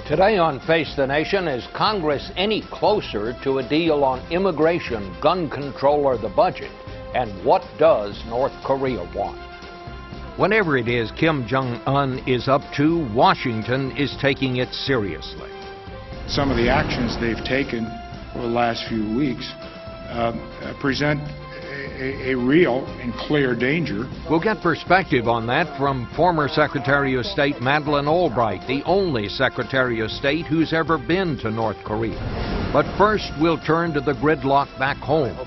Today on Face the Nation, is Congress any closer to a deal on immigration, gun control, or the budget? And what does North Korea want? Whatever it is Kim Jong-un is up to, Washington is taking it seriously. Some of the actions they've taken over the last few weeks present a real and clear danger. We'll get perspective on that from former Secretary of State Madeleine Albright, the only Secretary of State who's ever been to North Korea. But first, we'll turn to the gridlock back home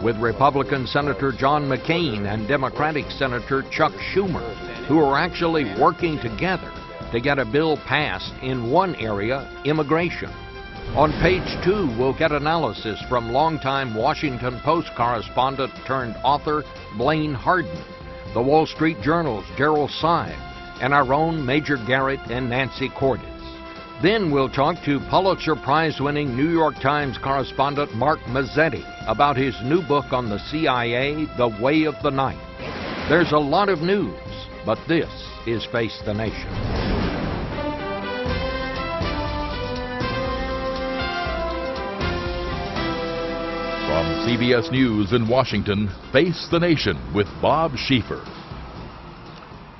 with Republican Senator John McCain and Democratic Senator Chuck Schumer, who are actually working together to get a bill passed in one area, immigration. On page 2, we'll get analysis from longtime Washington Post correspondent turned author Blaine Harden, the Wall Street Journal's Daryl Seib, and our own Major Garrett and Nancy Cordes. Then we'll talk to Pulitzer Prize-winning New York Times correspondent Mark Mazzetti about his new book on the CIA, The Way of the Night. There's a lot of news, but this is Face the Nation. From CBS News in Washington, Face the Nation with Bob Schieffer.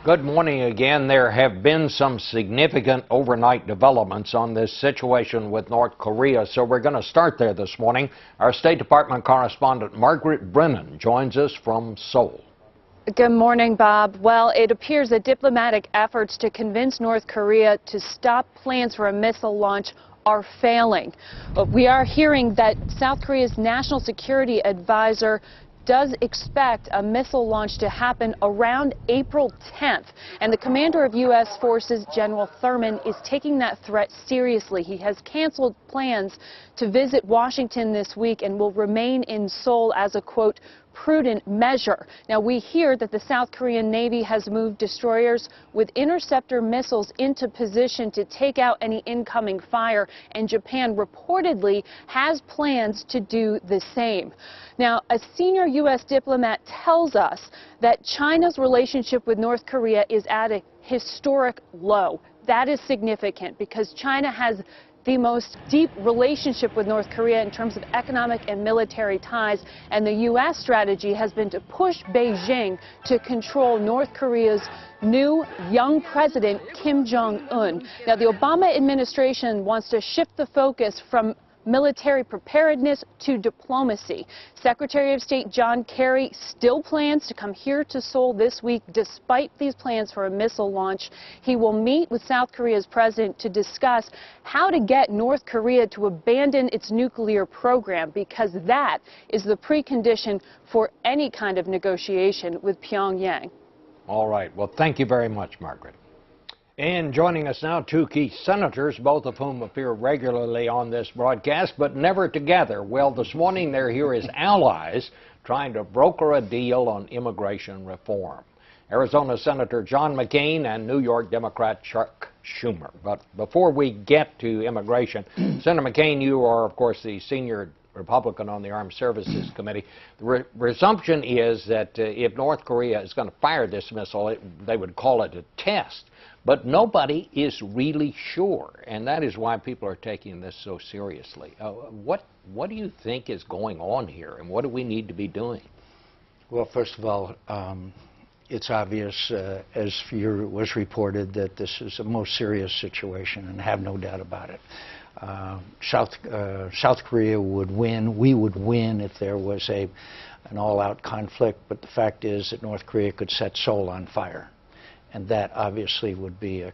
Good morning again. There have been some significant overnight developments on this situation with North Korea, so we're going to start there this morning. Our State Department correspondent Margaret Brennan joins us from Seoul. Good morning, Bob. Well, it appears that diplomatic efforts to convince North Korea to stop plans for a missile launch are failing. But we are hearing that South Korea's national security advisor does expect a missile launch to happen around April 10th. And the commander of U.S. forces, General Thurman, is taking that threat seriously. He has canceled plans to visit Washington this week and will remain in Seoul as a, quote, prudent measure. Now, we hear that the South Korean Navy has moved destroyers with interceptor missiles into position to take out any incoming fire, and Japan reportedly has plans to do the same. Now, a senior U.S. diplomat tells us that China's relationship with North Korea is at a historic low. That is significant because China has the most deep relationship with North Korea in terms of economic and military ties, and the U.S. strategy has been to push Beijing to control North Korea's new young president, Kim Jong-un. Now, the Obama administration wants to shift the focus from military preparedness to diplomacy. Secretary of State John Kerry still plans to come here to Seoul this week despite these plans for a missile launch. He will meet with South Korea's president to discuss how to get North Korea to abandon its nuclear program, because that is the precondition for any kind of negotiation with Pyongyang. All right. Well, thank you very much, Margaret. And joining us now, two key senators, both of whom appear regularly on this broadcast, but never together. Well, this morning they're here as allies trying to broker a deal on immigration reform. Arizona Senator John McCain and New York Democrat Chuck Schumer. But before we get to immigration, Senator McCain, you are, of course, the senior Republican on the Armed Services Committee. The resumption is that if North Korea is going to fire this missile, they would call it a test. But nobody is really sure, and that is why people are taking this so seriously. What do you think is going on here, and what do we need to be doing? Well, first of all, it's obvious, as was reported, that this is a most serious situation, and have no doubt about it. South Korea would win. We would win if there was an all-out conflict, but the fact is that North Korea could set Seoul on fire. And that obviously would be a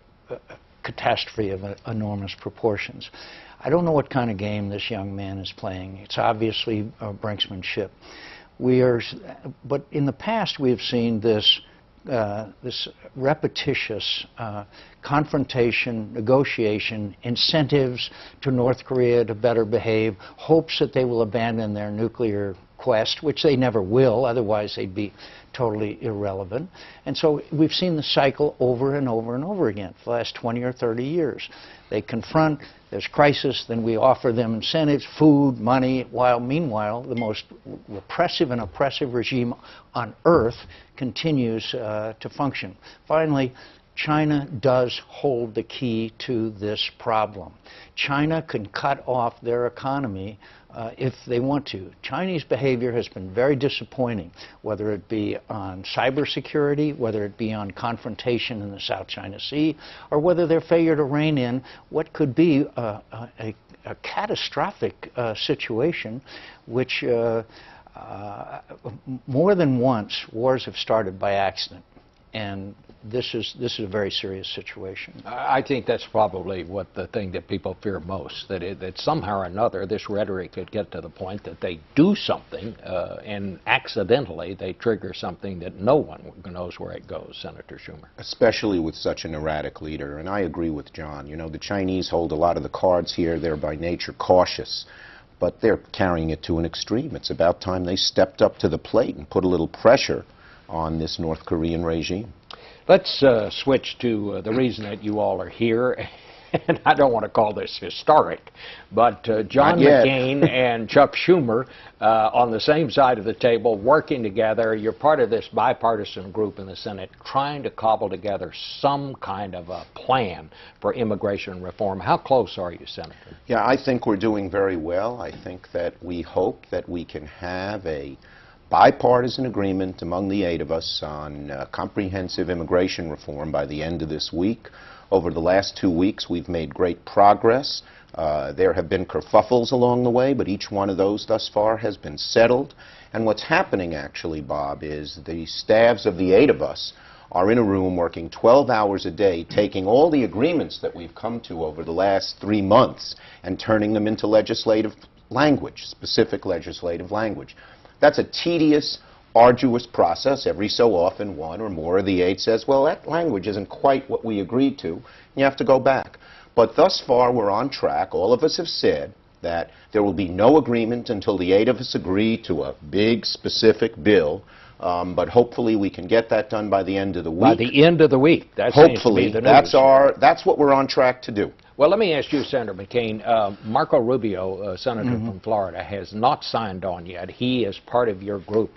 catastrophe of enormous proportions. I don't know what kind of game this young man is playing. It's obviously brinksmanship. But in the past we have seen this repetitious confrontation, negotiation, incentives to North Korea to better behave, hopes that they will abandon their nuclear quest, which they never will, otherwise they'd be totally irrelevant. And so we've seen the cycle over and over and over again for the last 20 or 30 years. They confront, there's crisis, then we offer them incentives, food, money, while meanwhile the most repressive and oppressive regime on earth continues to function. Finally, China does hold the key to this problem. China can cut off their economy if they want to. Chinese behavior has been very disappointing, whether it be on cybersecurity, whether it be on confrontation in the South China Sea, or whether their failure to rein in what could be a catastrophic situation, which more than once wars have started by accident. And this is a very serious situation. I think that's probably what the thing that people fear most, that somehow or another this rhetoric could get to the point that they do something and accidentally they trigger something that no one knows where it goes, Senator Schumer. Especially with such an erratic leader, and I agree with John. You know, the Chinese hold a lot of the cards here. They're by nature cautious, but they're carrying it to an extreme. It's about time they stepped up to the plate and put a little pressure on this North Korean regime. Let's switch to the reason that you all are here. And I don't want to call this historic, but John McCain and Chuck Schumer on the same side of the table working together. You're part of this bipartisan group in the Senate trying to cobble together some kind of a plan for immigration reform. How close are you, Senator? Yeah, I think we're doing very well. I think that we hope that we can have a bipartisan agreement among the 8 of us on comprehensive immigration reform by the end of this week. Over the last 2 weeks, we've made great progress. There have been kerfuffles along the way, but each one of those thus far has been settled. And what's happening, actually, Bob, is the staffs of the 8 of us are in a room working 12 hours a day, taking all the agreements that we've come to over the last 3 months and turning them into legislative language, specific legislative language. That's a tedious, arduous process. Every so often, one or more of the 8 says, well, that language isn't quite what we agreed to. You have to go back. But thus far, we're on track. All of us have said that there will be no agreement until the 8 of us agree to a big, specific bill. But hopefully we can get that done by the end of the week. By the end of the week. That hopefully. That's what we're on track to do. Well, let me ask you, Senator McCain. Marco Rubio, Senator from Florida, has not signed on yet. He is part of your group.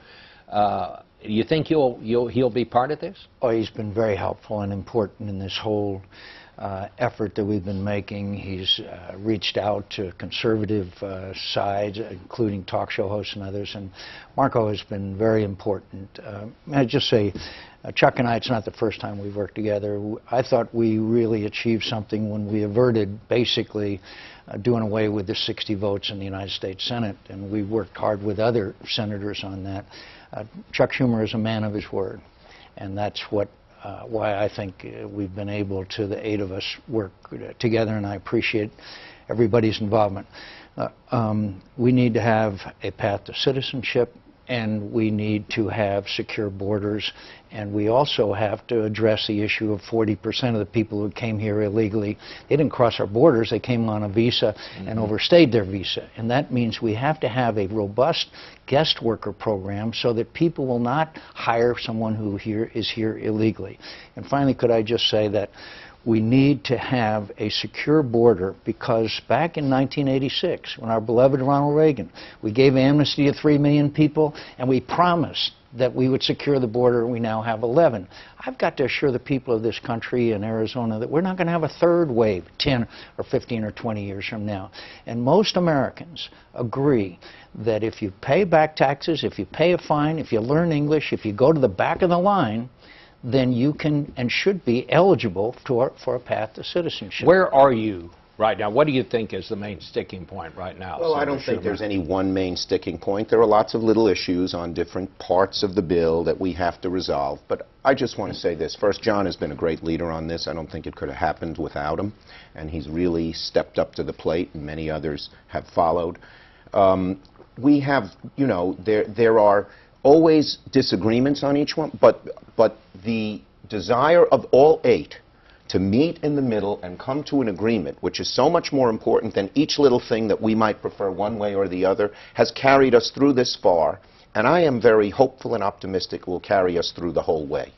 You think he'll be part of this? Oh, he's been very helpful and important in this whole effort that we've been making. He's reached out to conservative sides, including talk show hosts and others, and Marco has been very important. I'd just say, Chuck and I, it's not the first time we've worked together. I thought we really achieved something when we averted basically doing away with the 60 votes in the United States Senate, and we worked hard with other senators on that. Chuck Schumer is a man of his word, and that's why I think we've been able to, the 8 of us, work together, and I appreciate everybody's involvement. We need to have a path to citizenship, and we need to have secure borders, and we also have to address the issue of 40% of the people who came here illegally. They didn't cross our borders, they came on a visa and overstayed their visa, and that means we have to have a robust guest worker program so that people will not hire someone who is here illegally. And finally, could I just say that we need to have a secure border, because back in 1986, when our beloved Ronald Reagan, we gave amnesty to 3 million people, and we promised that we would secure the border. We now have 11. I've got to assure the people of this country and Arizona that we're not going to have a third wave 10 or 15 or 20 years from now. And most Americans agree that if you pay back taxes, if you pay a fine, if you learn English, if you go to the back of the line, then you can and should be eligible for a path to citizenship. Where are you right now? What do you think is the main sticking point right now? Well, I don't think there's any one main sticking point. There are lots of little issues on different parts of the bill that we have to resolve. But I just want to say this. First, John has been a great leader on this. I don't think it could have happened without him. And he's really stepped up to the plate, and many others have followed. We have, you know, there are always disagreements on each one, but the desire of all 8 to meet in the middle and come to an agreement, which is so much more important than each little thing that we might prefer one way or the other, has carried us through this far, and I am very hopeful and optimistic it will carry us through the whole way.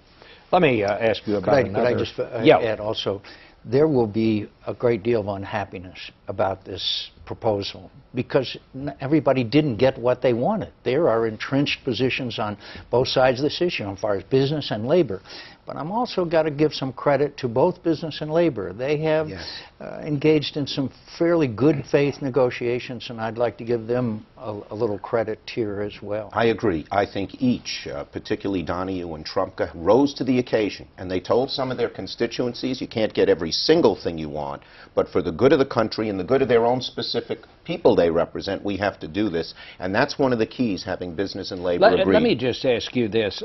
Let me ask you about another... Could I just add also, there will be a great deal of unhappiness about this proposal because everybody didn't get what they wanted. There are entrenched positions on both sides of this issue as far as business and labor. But I'm also got to give some credit to both business and labor. They have engaged in some fairly good faith negotiations, and I'd like to give them a little credit here as well. I agree. I think each, particularly Donahue and Trumka, rose to the occasion, and they told some of their constituencies, you can't get every single thing you want, but for the good of the country and the good of their own specific people they represent, we have to do this. And that's one of the keys, having business and labor agree. Let me just ask you this.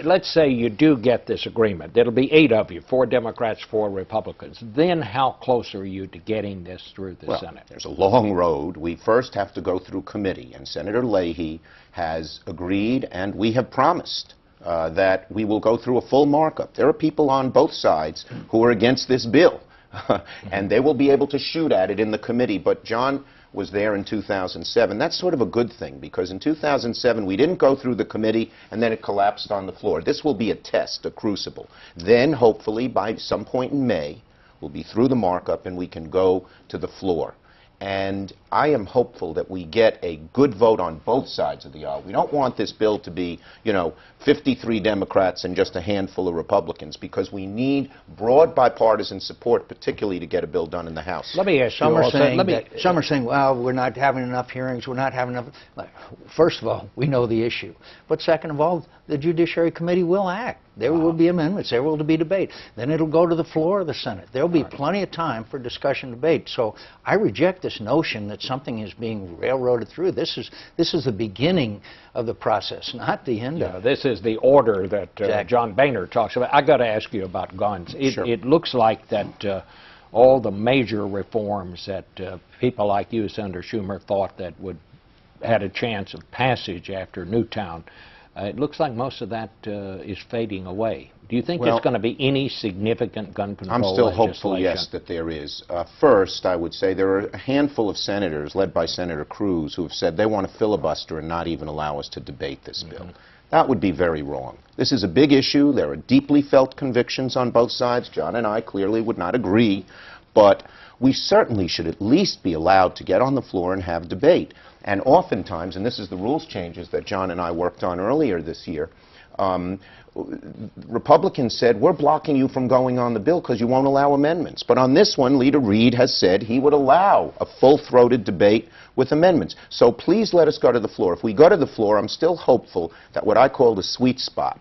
Let's say you do get this agreement. There'll be 8 of you, 4 Democrats, 4 Republicans. Then how close are you to getting this through the Senate? There's a long road. We first have to go through committee, and Senator Leahy has agreed, and we have promised that we will go through a full markup. There are people on both sides who are against this bill, and they will be able to shoot at it in the committee. But John was there in 2007. That's sort of a good thing, because in 2007 we didn't go through the committee and then it collapsed on the floor. This will be a test, a crucible. Then, hopefully, by some point in May, we'll be through the markup and we can go to the floor. And I am hopeful that we get a good vote on both sides of the aisle. We don't want this bill to be, 53 Democrats and just a handful of Republicans, because we need broad bipartisan support, particularly to get a bill done in the House. Let me ask you, some are saying, well, we're not having enough hearings, we're not having enough. First of all, we know the issue. But second of all, the Judiciary Committee will act. There will be amendments. There will be debate. Then it'll go to the floor of the Senate. There will be plenty of time for discussion and debate. So I reject this notion that something is being railroaded through. This is the beginning of the process, not the end of it. This is the order that John Boehner talks about. I got to ask you about guns. It looks like that all the major reforms that people like you, Senator Schumer, thought that had a chance of passage after Newtown, it looks like most of that is fading away. Do you think there's going to be any significant gun control I'm still legislation? hopeful, yes, that there is. First, I would say there are a handful of senators, led by Senator Cruz, who have said they want to filibuster and not even allow us to debate this bill. That would be very wrong. This is a big issue. There are deeply felt convictions on both sides. John and I clearly would not agree, but we certainly should at least be allowed to get on the floor and have debate. And oftentimes, and this is the rules changes that John and I worked on earlier this year, Republicans said, we're blocking you from going on the bill because you won't allow amendments. But on this one, Leader Reid has said he would allow a full-throated debate with amendments. So please let us go to the floor. If we go to the floor, I'm still hopeful that what I call the sweet spot,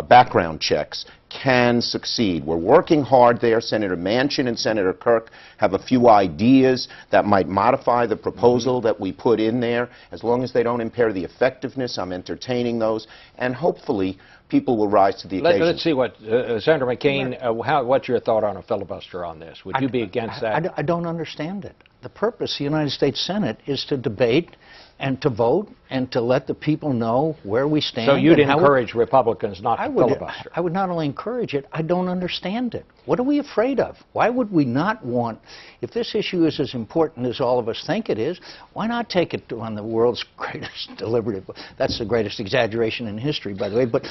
background checks, can succeed. We're working hard there. Senator Manchin and Senator Kirk have a few ideas that might modify the proposal that we put in there. As long as they don't impair the effectiveness, I'm entertaining those. And hopefully, people will rise to the occasion. Let's see what, Senator McCain, what's your thought on a filibuster on this? Would you be against that? I don't understand it. The purpose of the United States Senate is to debate and to vote and to let the people know where we stand. So you'd encourage Republicans not to filibuster? I would not only encourage it, I don't understand it. What are we afraid of? Why would we not want, if this issue is as important as all of us think it is, why not take it on the world's greatest deliberative? That's the greatest exaggeration in history, by the way, but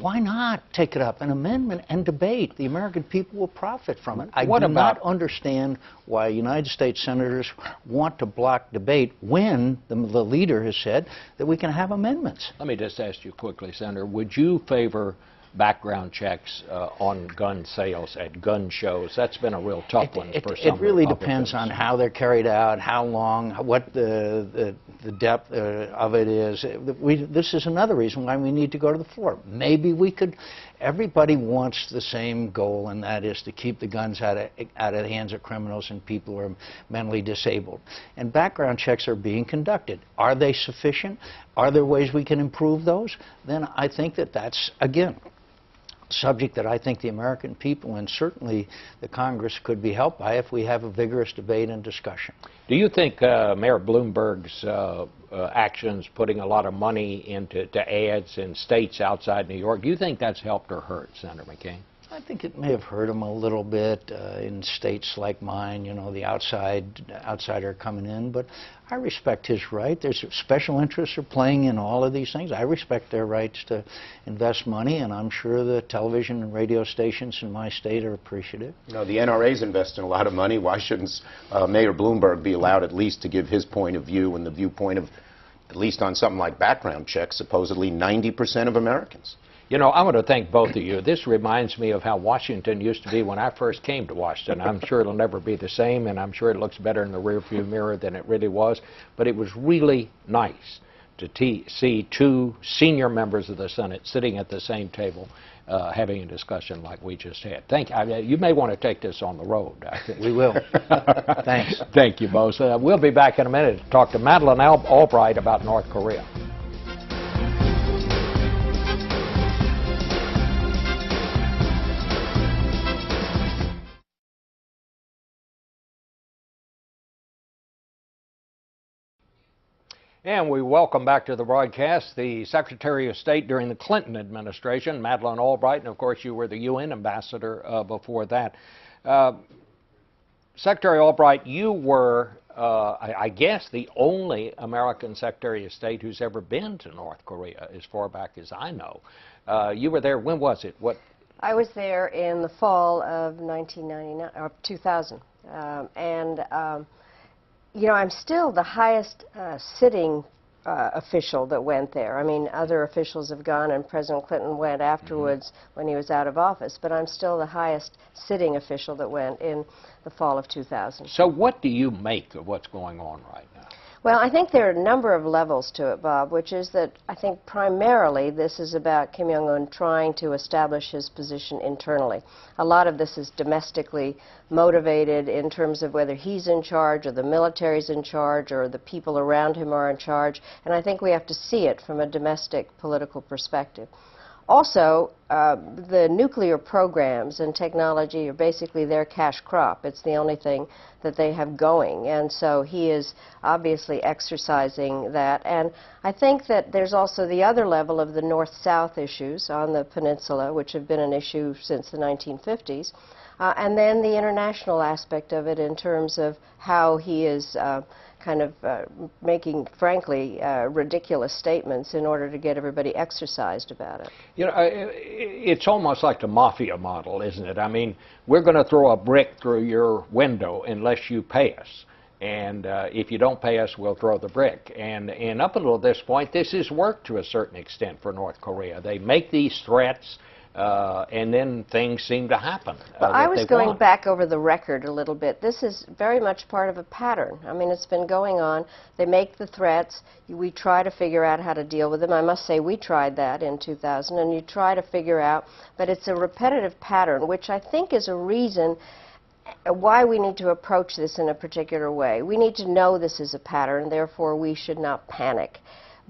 why not take it up, an amendment, and debate? The American people will profit from it. I do not understand why United States senators want to block debate when the leader has said that we can have amendments. Let me just ask you quickly, Senator, would you favor background checks on gun sales at gun shows? That's been a real tough one for some It really depends on how they're carried out, how long, what the depth of it is. This is another reason why we need to go to the floor. Maybe we could. Everybody wants the same goal, and that is to keep the guns out of the hands of criminals and people who are mentally disabled. And background checks are being conducted. Are they sufficient? Are there ways we can improve those? Then I think that that's, again, subject that I think the American people and certainly the Congress could be helped by if we have a vigorous debate and discussion. Do you think Mayor Bloomberg's actions, putting a lot of money into ads in states outside New York, do you think that's helped or hurt, Senator McCain? think it may have hurt him a little bit in states like mine, you know, the outsider coming in. But I respect his right. There's special interests are playing in all of these things. I respect their rights to invest money, and I'm sure the television and radio stations in my state are appreciative. You know, the NRA's investing a lot of money. Why shouldn't Mayor Bloomberg be allowed at least to give his point of view and the viewpoint of, at least on something like background checks, supposedly 90% of Americans? You know, I want to thank both of you. This reminds me of how Washington used to be when I first came to Washington. I'm sure it'll never be the same, and I'm sure it looks better in the rearview mirror than it really was. But it was really nice to see two senior members of the Senate sitting at the same table having a discussion like we just had. Thank you. You may want to take this on the road. I think. We will. Thanks. Thank you both. We'll be back in a minute to talk to Madeleine Albright about North Korea. And we welcome back to the broadcast the Secretary of State during the Clinton administration, Madeleine Albright, and of course you were the UN ambassador before that. Secretary Albright, you were, I guess, the only American Secretary of State who's ever been to North Korea, as far back as I know. You were there, when was it? I was there in the fall of 2000. You know, I'm still the highest sitting official that went there. I mean, other officials have gone, and President Clinton went afterwards when he was out of office, but I'm still the highest sitting official that went in the fall of 2000. So what do you make of what's going on right now? Well, I think there are a number of levels to it, Bob, which is that I think primarily this is about Kim Jong-un trying to establish his position internally. A lot of this is domestically motivated in terms of whether he's in charge or the military's in charge or the people around him are in charge, and I think we have to see it from a domestic political perspective. Also, the nuclear programs and technology are basically their cash crop. It's the only thing that they have going, and so he is obviously exercising that. And I think that there's also the other level of the North-South issues on the peninsula, which have been an issue since the 1950s, and then the international aspect of it in terms of how he is kind of making, frankly, ridiculous statements in order to get everybody exercised about it. You know, it's almost like the mafia model, isn't it? I mean, we're going to throw a brick through your window unless you pay us. And if you don't pay us, we'll throw the brick. And up until this point, this has worked to a certain extent for North Korea. They make these threats, and then things seem to happen. Well, I was going back over the record a little bit. This is very much part of a pattern. I mean, it's been going on. They make the threats. We try to figure out how to deal with them. I must say we tried that in 2000, and you try to figure out, but it's a repetitive pattern, which I think is a reason why we need to approach this in a particular way. We need to know this is a pattern, therefore we should not panic.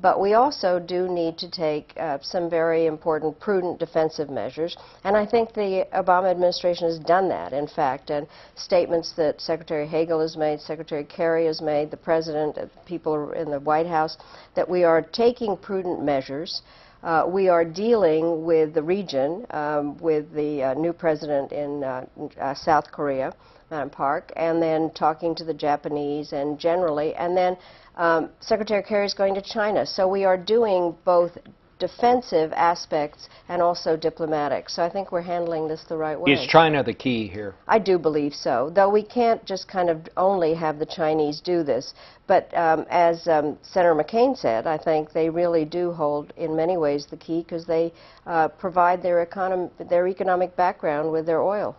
But we also do need to take some very important, prudent defensive measures, and I think the Obama administration has done that, in fact, and statements that Secretary Hagel has made, Secretary Kerry has made, the President, people in the White House, that we are taking prudent measures. We are dealing with the region, with the new president in South Korea, Madam Park, and then talking to the Japanese and generally, and then Secretary Kerry is going to China. So we are doing both defensive aspects and also diplomatic. So I think we're handling this the right way. Is China the key here? I do believe so, though we can't just kind of only have the Chinese do this. But as Senator McCain said, I think they really do hold, in many ways, the key because they provide their economic background with their oil.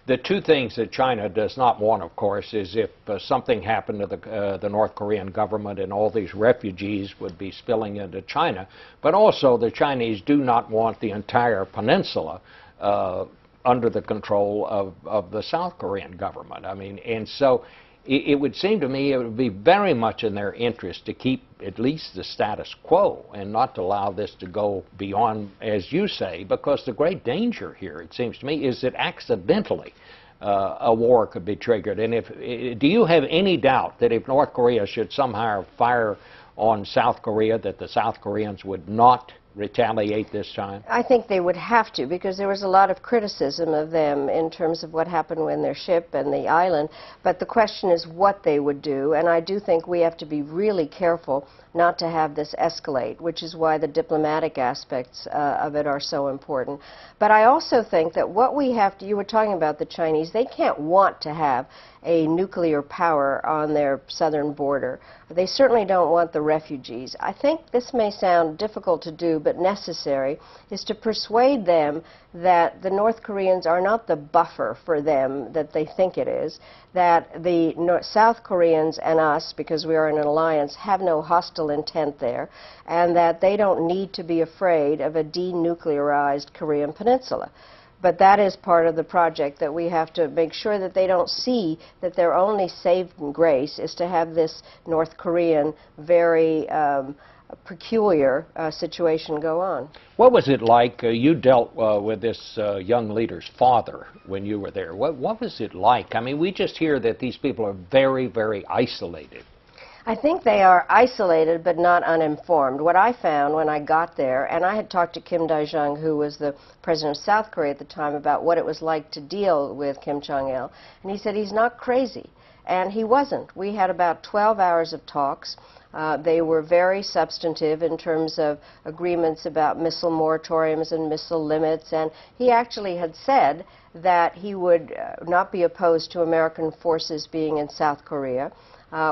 The two things that China does not want, of course, is if something happened to the North Korean government and all these refugees would be spilling into China. But also the Chinese do not want the entire peninsula under the control of the South Korean government. I mean, and so it would seem to me it would be very much in their interest to keep at least the status quo and not to allow this to go beyond, as you say, because the great danger here, it seems to me, is that accidentally a war could be triggered. And do you have any doubt that if North Korea should somehow fire on South Korea, that the South Koreans would not retaliate this time? I think they would have to, because there was a lot of criticism of them in terms of what happened when their ship and the island. But the question is what they would do, and I do think we have to be really careful not to have this escalate, which is why the diplomatic aspects of it are so important. But I also think that what we have to, you were talking about the Chinese, they can't want to have a nuclear power on their southern border. They certainly don't want the refugees. I think this may sound difficult to do, but necessary, is to persuade them that the North Koreans are not the buffer for them that they think it is, that the South Koreans and us, because we are in an alliance, have no hostile intent there, and that they don't need to be afraid of a denuclearized Korean peninsula. But that is part of the project, that we have to make sure that they don't see that their only saving grace is to have this North Korean very peculiar situation go on. What was it like? You dealt with this young leader's father when you were there. What was it like? I mean, we just hear that these people are very, very isolated. I think they are isolated but not uninformed. What I found when I got there, and I had talked to Kim Dae-jung, who was the president of South Korea at the time, about what it was like to deal with Kim Jong-il, and he said he's not crazy. And he wasn't. We had about 12 hours of talks. They were very substantive in terms of agreements about missile moratoriums and missile limits, and he actually had said that he would not be opposed to American forces being in South Korea.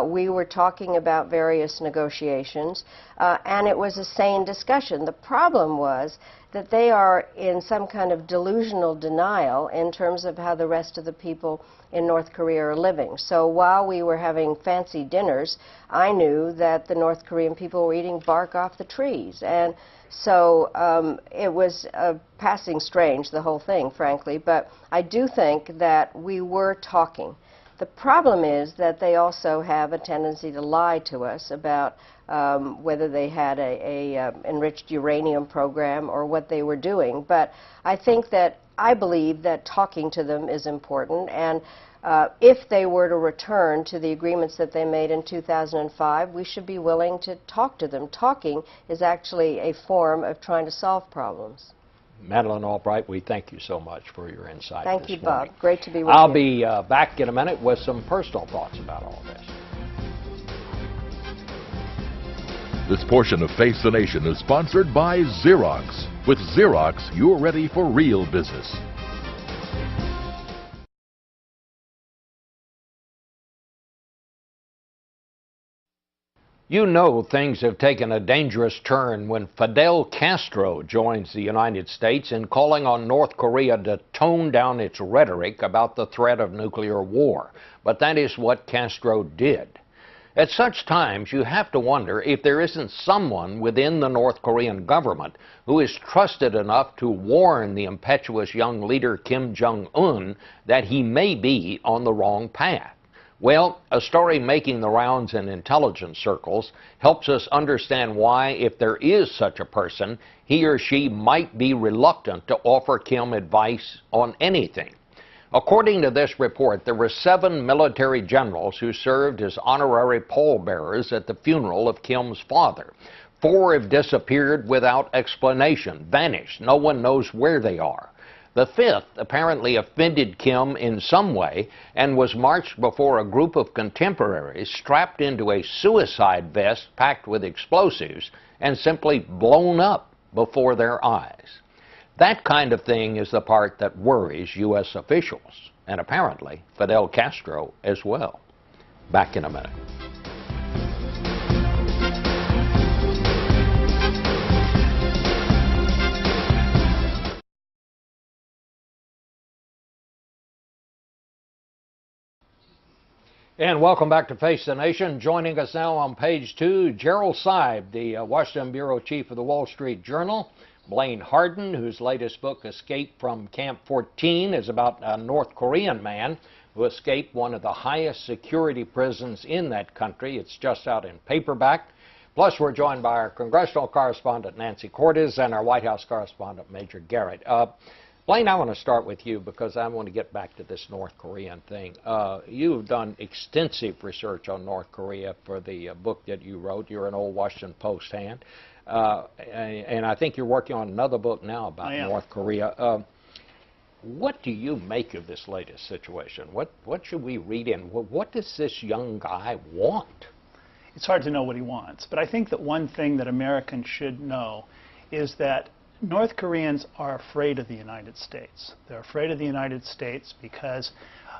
We were talking about various negotiations, and it was a sane discussion. The problem was that they are in some kind of delusional denial in terms of how the rest of the people in North Korea are living. So while we were having fancy dinners, I knew that the North Korean people were eating bark off the trees. And so it was passing strange, the whole thing, frankly. But I do think that we were talking. The problem is that they also have a tendency to lie to us about whether they had a enriched uranium program or what they were doing. But I believe that talking to them is important, and if they were to return to the agreements that they made in 2005, we should be willing to talk to them. Talking is actually a form of trying to solve problems. Madeleine Albright, we thank you so much for your insight. Thank you, morning. Bob. Great to be with I'll you. be back in a minute with some personal thoughts about all this. This portion of Face the Nation is sponsored by Xerox. With Xerox, you're ready for real business. You know things have taken a dangerous turn when Fidel Castro joins the United States in calling on North Korea to tone down its rhetoric about the threat of nuclear war. But that is what Castro did. At such times, you have to wonder if there isn't someone within the North Korean government who is trusted enough to warn the impetuous young leader Kim Jong-un that he may be on the wrong path. Well, a story making the rounds in intelligence circles helps us understand why, if there is such a person, he or she might be reluctant to offer Kim advice on anything. According to this report, there were 7 military generals who served as honorary pallbearers at the funeral of Kim's father. 4 have disappeared without explanation, vanished. No one knows where they are. The 5th apparently offended Kim in some way and was marched before a group of contemporaries strapped into a suicide vest packed with explosives and simply blown up before their eyes. That kind of thing is the part that worries U.S. officials, and apparently Fidel Castro as well. Back in a minute. And welcome back to Face the Nation. Joining us now on page 2, Gerald Seib, the Washington bureau chief of the Wall Street Journal. Blaine Harden, whose latest book, Escape from Camp 14, is about a North Korean man who escaped one of the highest security prisons in that country. It's just out in paperback. Plus, we're joined by our congressional correspondent, Nancy Cordes, and our White House correspondent, Major Garrett. Blaine, I want to start with you because I want to get back to this North Korean thing. You've done extensive research on North Korea for the book that you wrote. You're an old Washington Post hand. And I think you're working on another book now about North Korea. What do you make of this latest situation? What should we read in? What does this young guy want? It's hard to know what he wants, but I think that one thing that Americans should know is that North Koreans are afraid of the United States. They're afraid of the United States because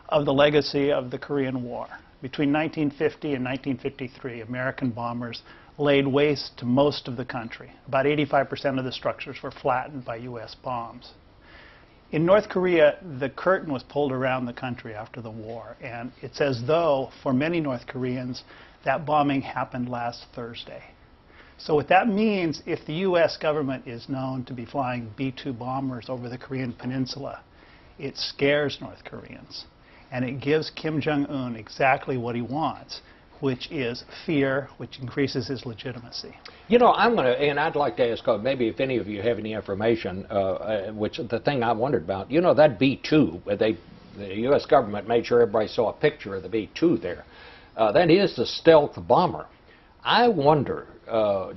of the legacy of the Korean War. Between 1950 and 1953, American bombers laid waste to most of the country. About 85% of the structures were flattened by U.S. bombs. In North Korea, the curtain was pulled around the country after the war, and it's as though, for many North Koreans, that bombing happened last Thursday. So what that means, if the U.S. government is known to be flying B-2 bombers over the Korean peninsula, it scares North Koreans. And it gives Kim Jong-un exactly what he wants, which is fear, which increases his legitimacy. You know, and I'd like to ask, maybe if any of you have any information, which the thing I wondered about, you know, that B-2, the U.S. government made sure everybody saw a picture of the B-2 there. That is the stealth bomber. I wonder,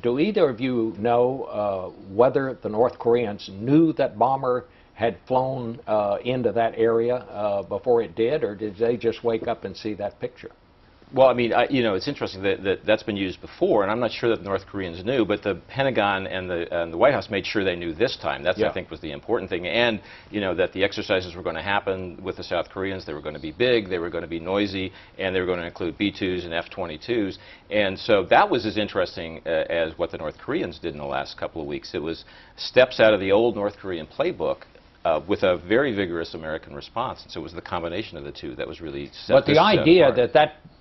do either of you know whether the North Koreans knew that bomber had flown into that area before it did, or did they just wake up and see that picture? Well, I mean, you know, it's interesting that that's been used before, and I'm not sure that the North Koreans knew, but the Pentagon and the White House made sure they knew this time. That's, I think, was the important thing. And, you know, that the exercises were going to happen with the South Koreans. They were going to be big, they were going to be noisy, and they were going to include B-2s and F-22s. And so that was as interesting as what the North Koreans did in the last couple of weeks. It was steps out of the old North Korean playbook, with a very vigorous American response. And so it was the combination of the two that was really set. But the idea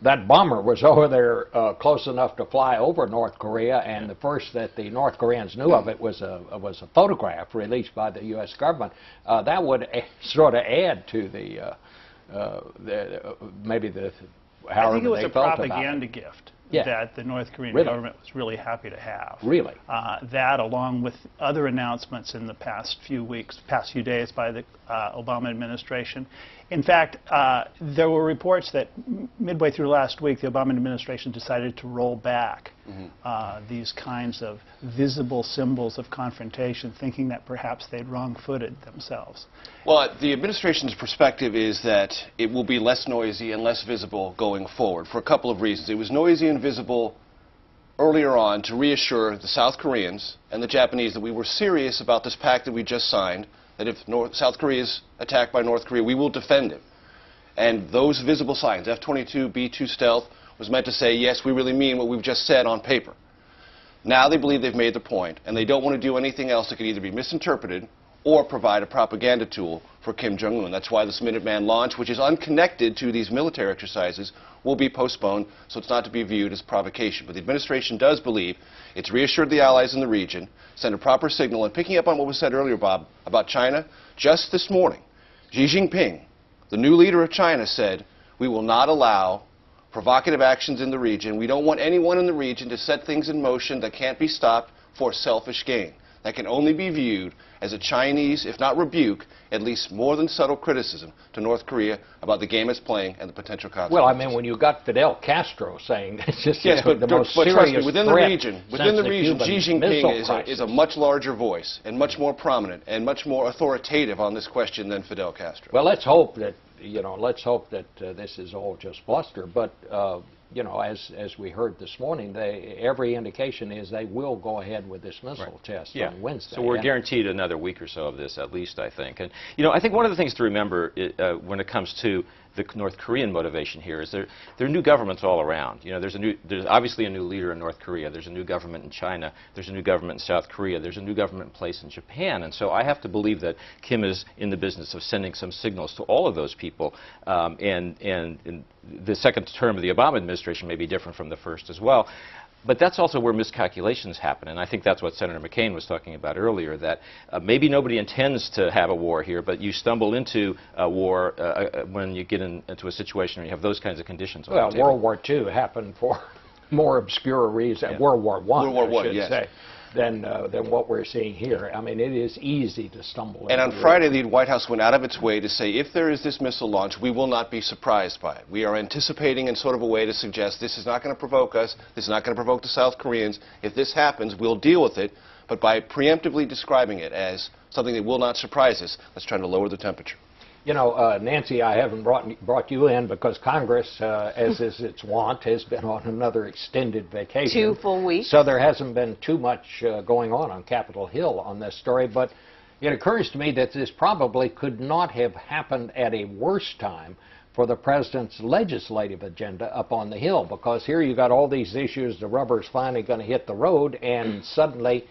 that bomber was over there close enough to fly over North Korea, and the first that the North Koreans knew of it was a photograph released by the U.S. government, that would sort of add to maybe however I think it was they a felt propaganda about it. gift that the North Korean government was really happy to have. Really? That, along with other announcements in the past few days by the Obama administration. In fact, there were reports that midway through last week, the Obama administration decided to roll back these kinds of visible symbols of confrontation, thinking that perhaps they'd wrong-footed themselves. Well, the administration's perspective is that it will be less noisy and less visible going forward for a couple of reasons. It was noisy and visible earlier on to reassure the South Koreans and the Japanese that we were serious about this pact that we just signed, that if South Korea is attacked by North Korea, we will defend it. And those visible signs, F-22, B-2 stealth, was meant to say, yes, we really mean what we've just said on paper. Now they believe they've made their point, and they don't want to do anything else that could either be misinterpreted or provide a propaganda tool for Kim Jong-un. That's why this Minuteman launch, which is unconnected to these military exercises, will be postponed, so it's not to be viewed as provocation. But the administration does believe it's reassured the allies in the region, sent a proper signal, and picking up on what was said earlier, Bob, about China, just this morning, Xi Jinping, the new leader of China, said, we will not allow provocative actions in the region. We don't want anyone in the region to set things in motion that can't be stopped for selfish gain. That can only be viewed as a Chinese, if not rebuke, at least more than subtle criticism to North Korea about the game it's playing and the potential consequences. Well, I mean, when you got Fidel Castro saying this is the most but serious trust me, within the region, Xi Xi Jinping is a much larger voice and much more prominent and much more authoritative on this question than Fidel Castro. Well, let's hope that this is all just bluster. But you know, as we heard this morning, every indication is they will go ahead with this missile test on Wednesday. So we're guaranteed another week or so of this, at least, I think. And you know, I think one of the things to remember when it comes to the North Korean motivation here is there are new governments all around. You know, there's obviously a new leader in North Korea. There's a new government in China. There's a new government in South Korea. There's a new government in place in Japan. And so I have to believe that Kim is in the business of sending some signals to all of those people. And the second term of the Obama administration may be different from the first as well. But that's also where miscalculations happen, and I think that's what Senator McCain was talking about earlier, that maybe nobody intends to have a war here, but you stumble into a war when you get into a situation where you have those kinds of conditions on the table. World War II happened for more obscure reasons. World War I, I should say. than what we're seeing here. I mean, it is easy to stumble. And on Friday, the White House went out of its way to say, if there is this missile launch, we will not be surprised by it. We are anticipating in sort of a way to suggest this is not going to provoke us, this is not going to provoke the South Koreans. If this happens, we'll deal with it, but by preemptively describing it as something that will not surprise us, let's try to lower the temperature. You know, Nancy, I haven't brought you in because Congress, as is its wont, has been on another extended vacation. 2 full weeks. So there hasn't been too much going on Capitol Hill on this story. But it occurs to me that this probably could not have happened at a worse time for the president's legislative agenda up on the Hill, because here you got all these issues, the rubber's finally going to hit the road, and suddenly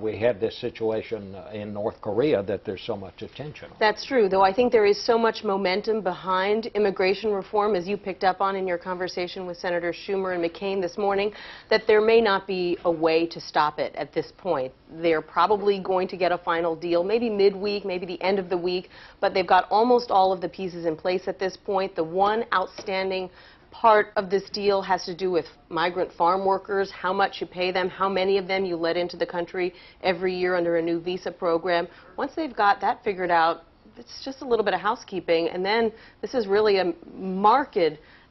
we had this situation in North Korea that there's so much attention on. That's true, though I think there is so much momentum behind immigration reform, as you picked up on in your conversation with Senator Schumer and McCain this morning, that there may not be a way to stop it at this point. They're probably going to get a final deal, maybe midweek, maybe the end of the week, but they've got almost all of the pieces in place at this point. The one outstanding part of this deal has to do with migrant farm workers, how much you pay them, how many of them you let into the country every year under a new visa program. Once they've got that figured out, it's just a little bit of housekeeping, and then this is really a marked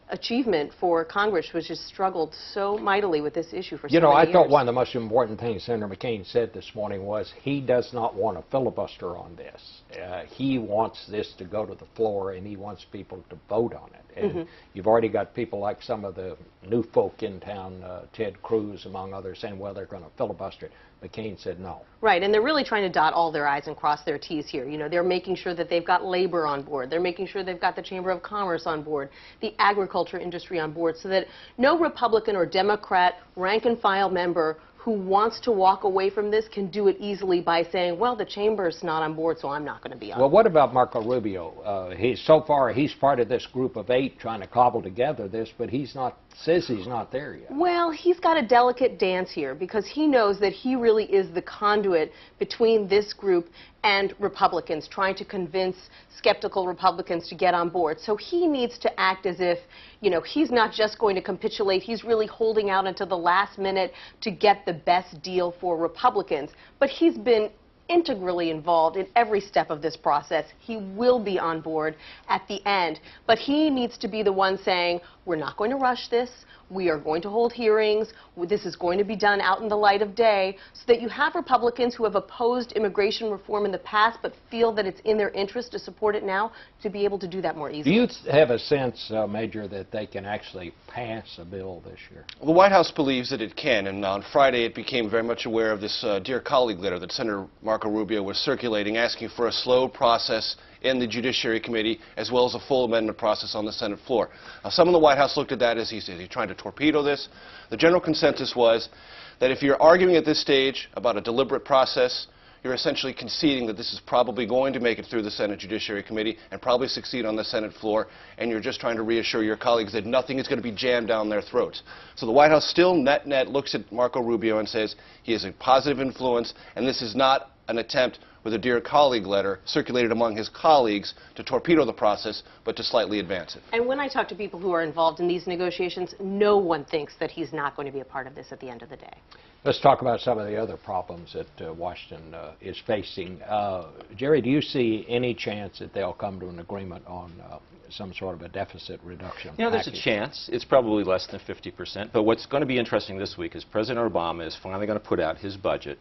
achievement for Congress, which has struggled so mightily with this issue for so many years. You know, I thought one of the most important things Senator McCain said this morning was he does not want a filibuster on this. He wants this to go to the floor, and he wants people to vote on it. And you've already got people like some of the new folk in town, Ted Cruz, among others, saying, well, they're going to filibuster it. McCain said no. Right, and they're really trying to dot all their I's and cross their T's here. You know, they're making sure that they've got labor on board. They're making sure they've got the Chamber of Commerce on board, the agriculture industry on board, so that no Republican or Democrat rank-and-file member who wants to walk away from this can do it easily by saying, well, the chamber's not on board, so I'm not going to be on board. Well, what about Marco Rubio? So far, he's part of this group of 8 trying to cobble together this, but says he's not there yet. Well, he's got a delicate dance here because he knows that he really is the conduit between this group and Republicans, trying to convince skeptical Republicans to get on board. So he needs to act as if, you know, he's not just going to capitulate, he's really holding out until the last minute to get the best deal for Republicans. But he's been integrally involved in every step of this process. He will be on board at the end. But he needs to be the one saying, we're not going to rush this. We are going to hold hearings. This is going to be done out in the light of day, so that you have Republicans who have opposed immigration reform in the past but feel that it's in their interest to support it now to be able to do that more easily. Do you have a sense, Major, that they can actually pass a bill this year? Well, the White House believes that it can, and on Friday it became very much aware of this Dear Colleague letter that Senator Marco Rubio was circulating, asking for a slow process in the Judiciary Committee, as well as a full amendment process on the Senate floor. Now, some in the White House looked at that as he's trying to torpedo this. The general consensus was that if you're arguing at this stage about a deliberate process, you're essentially conceding that this is probably going to make it through the Senate Judiciary Committee and probably succeed on the Senate floor, and you're just trying to reassure your colleagues that nothing is going to be jammed down their throats. So the White House still net looks at Marco Rubio and says he is a positive influence, and this is not an attempt with a Dear Colleague letter circulated among his colleagues to torpedo the process, but to slightly advance it. And when I talk to people who are involved in these negotiations, no one thinks that he's not going to be a part of this at the end of the day. Let's talk about some of the other problems that Washington is facing. Jerry, do you see any chance that they'll come to an agreement on some sort of a deficit reduction You know, there's a chance. It's probably less than 50%. But what's going to be interesting this week is President Obama is finally going to put out his budget,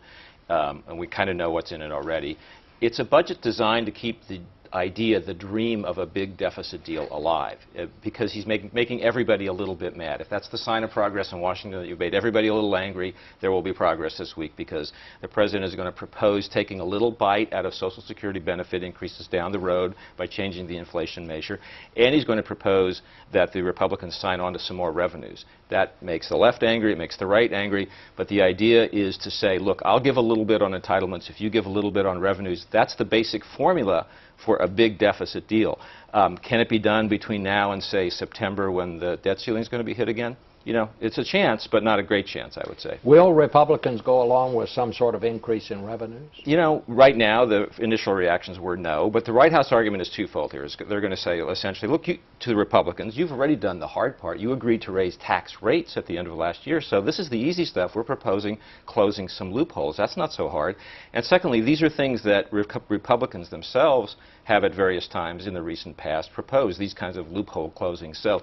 and we kind of know what's in it already. It's a budget designed to keep the idea, the dream of a big deficit deal alive, because he's making everybody a little bit mad. If that's the sign of progress in Washington, that you've made everybody a little angry, there will be progress this week, because the president is going to propose taking a little bite out of Social Security benefit increases down the road by changing the inflation measure, and he's going to propose that the Republicans sign on to some more revenues. That makes the left angry, it makes the right angry, but the idea is to say, look, I'll give a little bit on entitlements if you give a little bit on revenues. That's the basic formula for a big deficit deal. Can it be done between now and, say, September, when the debt ceiling is going to be hit again? you know, it's a chance, but not a great chance, I would say. Will Republicans go along with some sort of increase in revenues? You know, right now, the initial reactions were no, but the White House argument is twofold here. They're going to say, essentially, look, to the Republicans, you've already done the hard part. You agreed to raise tax rates at the end of last year, so this is the easy stuff. We're proposing closing some loopholes. That's not so hard. And secondly, these are things that Republicans themselves have at various times in the recent past proposed, these kinds of loophole closings. So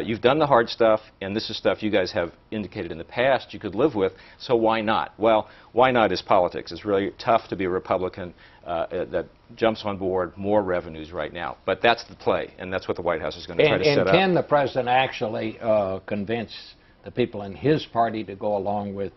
you've done the hard stuff, and this is stuff you guys have indicated in the past you could live with, so why not? Well, why not is politics. It's really tough to be a Republican that jumps on board more revenues right now. But that's the play, and that's what the White House is going to try to set up. And can the President actually convince the people in his party to go along with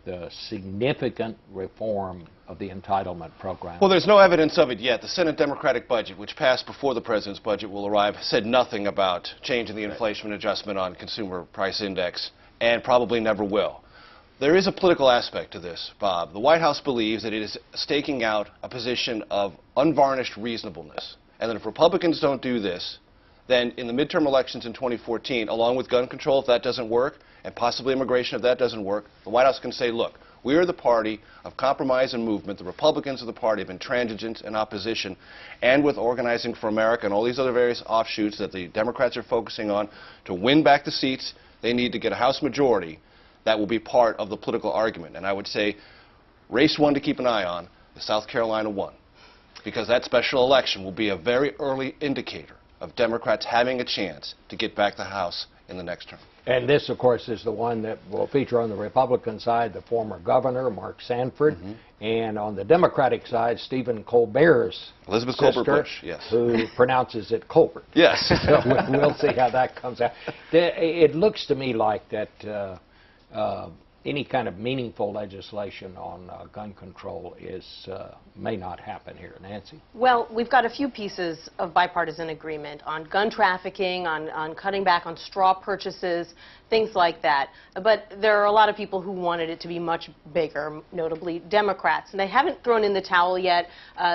significant reform of the entitlement program? Well, there's no evidence of it yet. The Senate Democratic budget, which passed before the President's budget will arrive, said nothing about changing the inflation adjustment on Consumer Price Index, and probably never will. There is a political aspect to this, Bob. The White House believes that it is staking out a position of unvarnished reasonableness, and that if Republicans don't do this, then in the midterm elections in 2014, along with gun control, if that doesn't work, and possibly immigration, if that doesn't work, the White House can say, look, we are the party of compromise and movement. The Republicans are the party of intransigence and opposition, and with Organizing for America and all these other various offshoots that the Democrats are focusing on to win back the seats, they need to get a House majority that will be part of the political argument. And I would say race one to keep an eye on is South Carolina 1, because that special election will be a very early indicator of Democrats having a chance to get back the House in the next term. And this, of course, is the one that will feature on the Republican side the former governor, Mark Sanford, and on the Democratic side, Stephen Colbert's Elizabeth sister, Colbert Bush, yes. who pronounces it Colbert. Yes. So we'll see how that comes out. It looks to me like that any kind of meaningful legislation on gun control may not happen here. Nancy? Well, we've got a few pieces of bipartisan agreement on gun trafficking, on cutting back on straw purchases, things like that. But there are a lot of people who wanted it to be much bigger, notably Democrats. And they haven't thrown in the towel yet.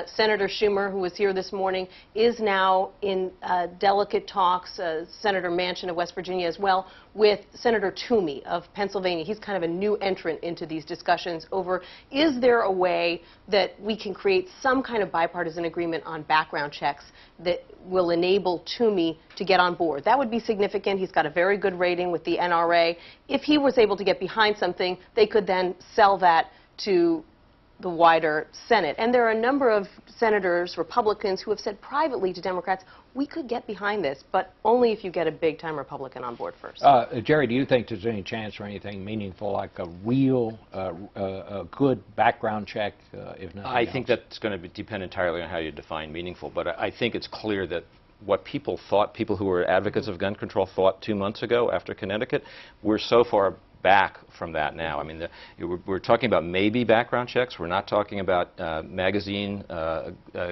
Senator Schumer, who was here this morning, is now in delicate talks, Senator Manchin of West Virginia as well, with Senator Toomey of Pennsylvania. He's kind of a new entrant into these discussions over, is there a way that we can create some kind of bipartisan agreement on background checks that will enable Toomey to get on board? That would be significant. He's got a very good rating with the NRA. If he was able to get behind something, they could then sell that to the wider Senate. And there are a number of senators, Republicans, who have said privately to Democrats, we could get behind this, but only if you get a big-time Republican on board first. Jerry, do you think there's any chance for anything meaningful, like a real good background check, if nothing else? I think that's going to depend entirely on how you define meaningful, but I think it's clear that what people thought, people who were advocates of gun control thought 2 months ago after Connecticut, we're so far back from that now. I mean, we're talking about maybe background checks. We're not talking about magazine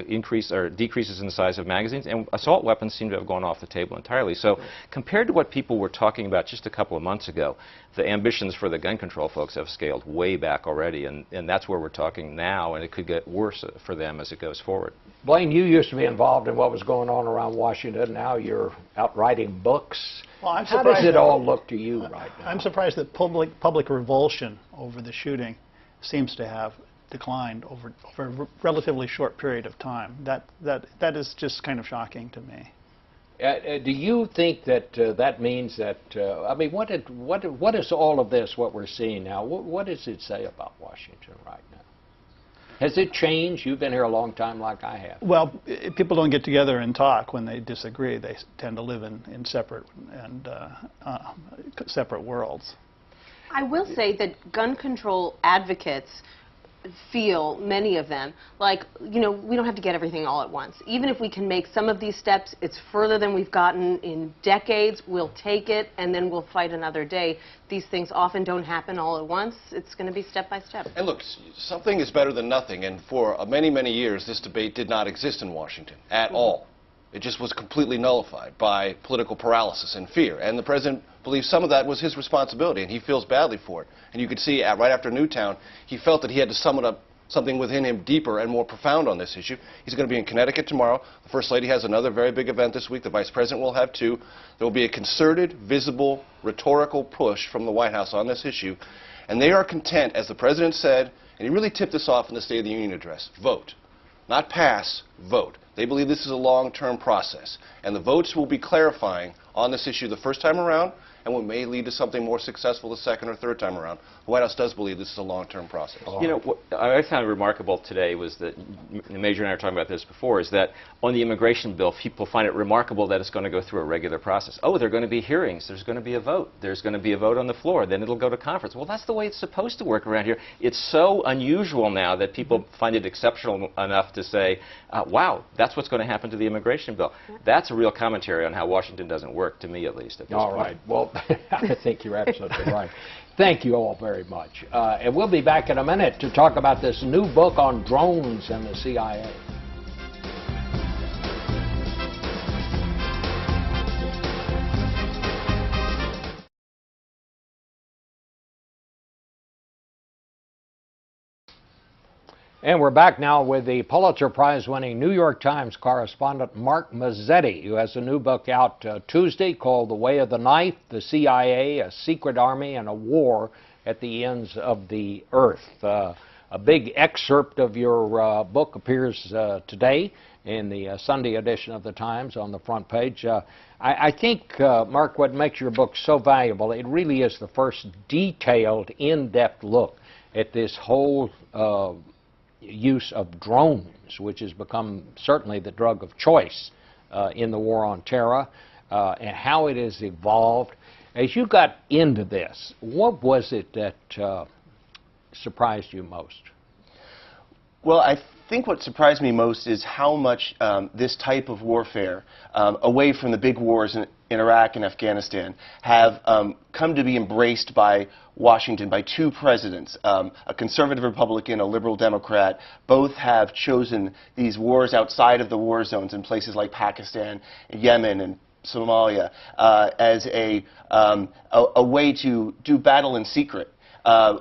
increase or decreases in the size of magazines, and assault weapons seem to have gone off the table entirely. So compared to what people were talking about just a couple of months ago, the ambitions for the gun control folks have scaled way back already, and that's where we're talking now, and it could get worse for them as it goes forward. Blaine, you used to be involved in what was going on around Washington. Now you're out writing books. Well, I'm How does it all look to you right now? I'm surprised that public revulsion over the shooting seems to have declined over a relatively short period of time. That is just kind of shocking to me. Do you think that that means that, I mean, what is all of this, what we're seeing now, what does it say about Washington right now? Has it changed? You've been here a long time like I have. Well, people don't get together and talk when they disagree. They tend to live in separate separate worlds. I will say that gun control advocates feel, many of them, like, you know, we don't have to get everything all at once. Even if we can make some of these steps, it's further than we've gotten in decades. We'll take it, and then we'll fight another day. These things often don't happen all at once. It's going to be step by step. And look, something is better than nothing, and for many, many years, this debate did not exist in Washington at all. It just was completely nullified by political paralysis and fear. And the president believes some of that was his responsibility, and he feels badly for it. And you could see right after Newtown, he felt that he had to summon up something within him deeper and more profound on this issue. He's going to be in Connecticut tomorrow. The First Lady has another very big event this week. The Vice President will have too. There will be a concerted, visible rhetorical push from the White House on this issue, and they are content, as the President said, and he really tipped this off in the State of the Union address, vote. Not pass, vote. They believe this is a long-term process, and the votes will be clarifying on this issue the first time around, and what may lead to something more successful the second or third time around. The White House does believe this is a long-term process. You know, what I found remarkable today was that, Major and I were talking about this before, is that on the immigration bill, people find it remarkable that it's going to go through a regular process. Oh, there are going to be hearings, there's going to be a vote, there's going to be a vote on the floor, then it'll go to conference. Well, that's the way it's supposed to work around here. It's so unusual now that people find it exceptional enough to say, wow, that's what's going to happen to the immigration bill. That's a real commentary on how Washington doesn't work, to me at least, at this point. All right. Well, I think you're absolutely right. Thank you all very much. And we'll be back in a minute to talk about this new book on drones and the CIA. And we're back now with the Pulitzer Prize-winning New York Times correspondent Mark Mazzetti, who has a new book out Tuesday called The Way of the Knife, The CIA, A Secret Army, and a War at the Ends of the Earth. A big excerpt of your book appears today in the Sunday edition of the Times on the front page. I think, Mark, what makes your book so valuable, it really is the first detailed, in-depth look at this whole use of drones, which has become certainly the drug of choice in the war on terror, and how it has evolved. As you got into this, what was it that surprised you most? Well, I think what surprised me most is how much this type of warfare, away from the big wars in Iraq and Afghanistan, have come to be embraced by Washington, by two presidents, a conservative Republican, a liberal Democrat. Both have chosen these wars outside of the war zones in places like Pakistan, Yemen, and Somalia as a way to do battle in secret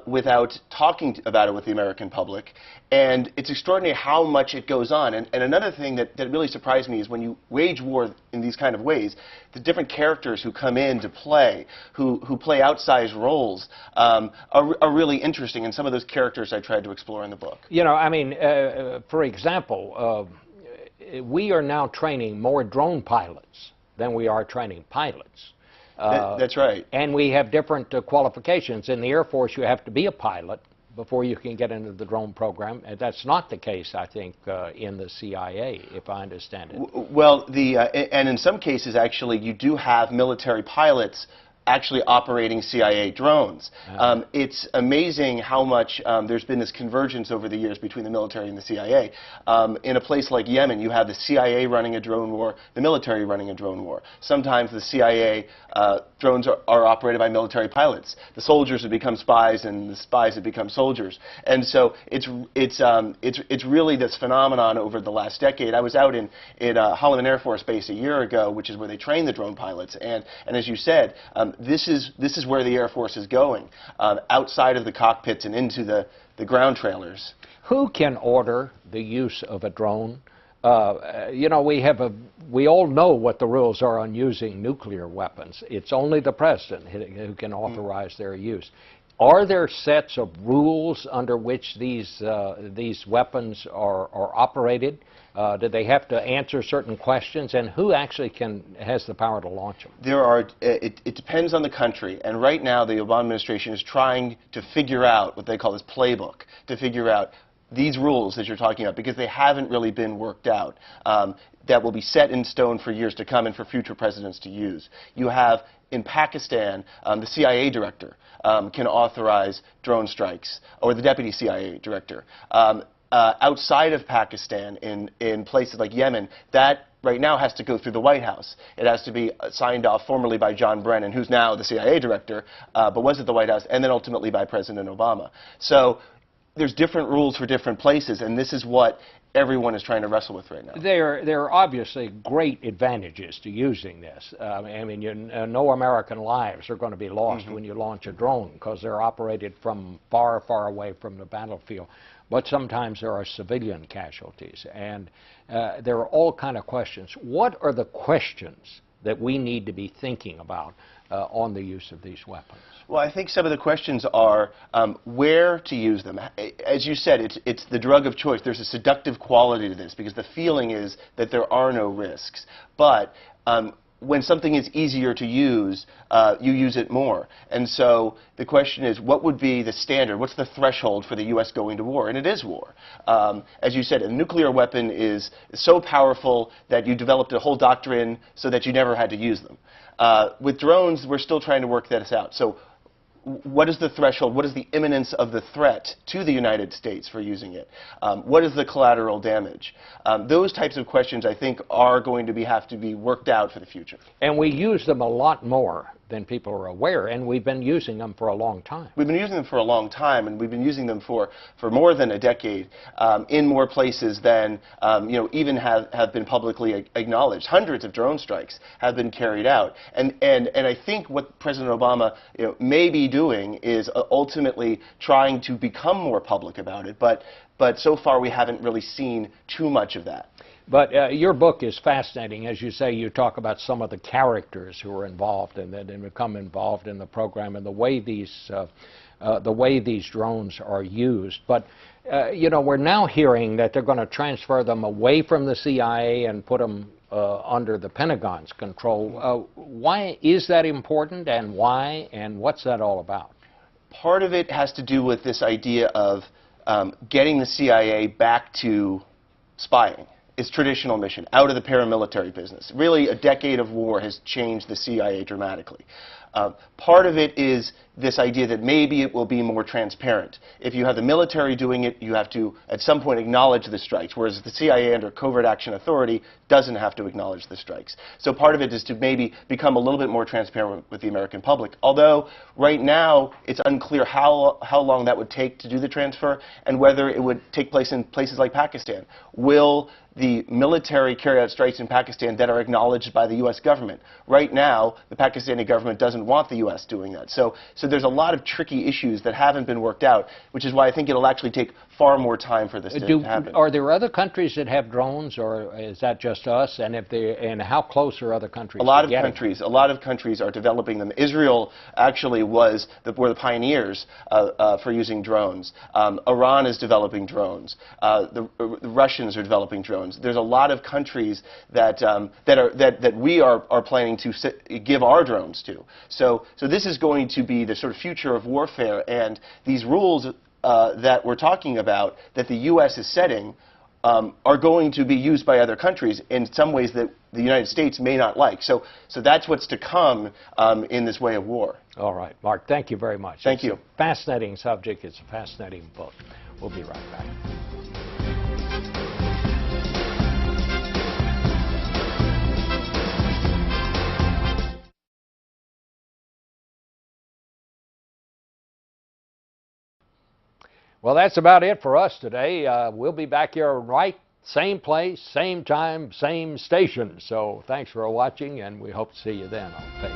without talking about it with the American public. And it's extraordinary how much it goes on. And another thing that really surprised me is when you wage war in these kind of ways, the different characters who come in to play, who play outsized roles, are really interesting. And some of those characters I tried to explore in the book. You know, I mean, for example, we are now training more drone pilots than we are training pilots. That's right. And we have different qualifications. In the Air Force, you have to be a pilot before you can get into the drone program. And that's not the case, I think, in the CIA, if I understand it. Well, and in some cases, actually, you do have military pilots actually operating CIA drones. It's amazing how much there's been this convergence over the years between the military and the CIA. In a place like Yemen, you have the CIA running a drone war, the military running a drone war. Sometimes the CIA drones are operated by military pilots. The soldiers have become spies, and the spies have become soldiers. And so it's really this phenomenon over the last decade. I was out in Holloman Air Force Base a year ago, which is where they train the drone pilots. And as you said, this is where the Air Force is going, outside of the cockpits and into the ground trailers. Who can order the use of a drone? You know, we all know what the rules are on using nuclear weapons. It's only the president who can authorize their use. Are there sets of rules under which these weapons are operated? Do they have to answer certain questions? And who actually has the power to launch them? There are. It depends on the country. And right now, the Obama administration is trying to figure out what they call this playbook, to figure out these rules that you're talking about, because they haven't really been worked out, that will be set in stone for years to come and for future presidents to use. You have, in Pakistan, the CIA director can authorize drone strikes, or the deputy CIA director. Outside of Pakistan, in places like Yemen, that right now has to go through the White House. It has to be signed off formally by John Brennan, who's now the CIA director, but was at the White House, and then ultimately by President Obama. So there's different rules for different places, and this is what everyone is trying to wrestle with right now. There are obviously great advantages to using this. I mean, no American lives are going to be lost when you launch a drone, because they're operated from far, far away from the battlefield. But sometimes there are civilian casualties, and there are all kinds of questions. What are the questions that we need to be thinking about on the use of these weapons? Well, I think some of the questions are where to use them. As you said, it's the drug of choice. There's a seductive quality to this because the feeling is that there are no risks. But when something is easier to use, you use it more. And so the question is, what would be the standard? What's the threshold for the U.S. going to war? And it is war. As you said, a nuclear weapon is so powerful that you developed a whole doctrine so that you never had to use them. With drones, we're still trying to work this out. So what is the threshold? What is the imminence of the threat to the United States for using it? What is the collateral damage? Those types of questions, I think, are going to have to be worked out for the future. And we use them a lot more than people are aware, and we've been using them for a long time. We've been using them for a long time, and we've been using them for more than a decade in more places than even have been publicly acknowledged. Hundreds of drone strikes have been carried out, and I think what President Obama may be doing is ultimately trying to become more public about it, but so far we haven't really seen too much of that. But your book is fascinating. As you say, you talk about some of the characters who are involved and that become involved in the program and the way these drones are used. But we're now hearing that they're going to transfer them away from the CIA and put them under the Pentagon's control. Why is that important, and why, and what's that all about? Part of it has to do with this idea of getting the CIA back to spying. Its traditional mission, out of the paramilitary business. Really, a decade of war has changed the CIA dramatically. Part of it is this idea that maybe it will be more transparent. If you have the military doing it, you have to, at some point, acknowledge the strikes, whereas the CIA under Covert Action Authority doesn't have to acknowledge the strikes. So part of it is to maybe become a little bit more transparent with the American public, although right now it's unclear how long that would take to do the transfer and whether it would take place in places like Pakistan. Will the military carry out strikes in Pakistan that are acknowledged by the U.S. government? Right now, the Pakistani government doesn't want the U.S. doing that. So there's a lot of tricky issues that haven't been worked out, which is why I think it'll actually take far more time for this to happen. Are there other countries that have drones, or is that just us? And how close are other countries? A lot of countries are developing them. Israel actually were the pioneers for using drones. Iran is developing drones. The Russians are developing drones. There's a lot of countries that we are planning to give our drones to. So this is going to be the sort of future of warfare, and these rules that we're talking about that the U.S. is setting are going to be used by other countries in some ways that the United States may not like. So that's what's to come in this way of war. All right, Mark, thank you very much. Thank you. It's a fascinating subject. It's a fascinating book. We'll be right back. Well, that's about it for us today. We'll be back here same place, same time, same station. So thanks for watching, and we hope to see you then on Face.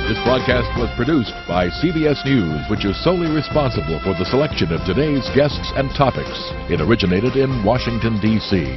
This broadcast was produced by CBS News, which is solely responsible for the selection of today's guests and topics. It originated in Washington, D.C.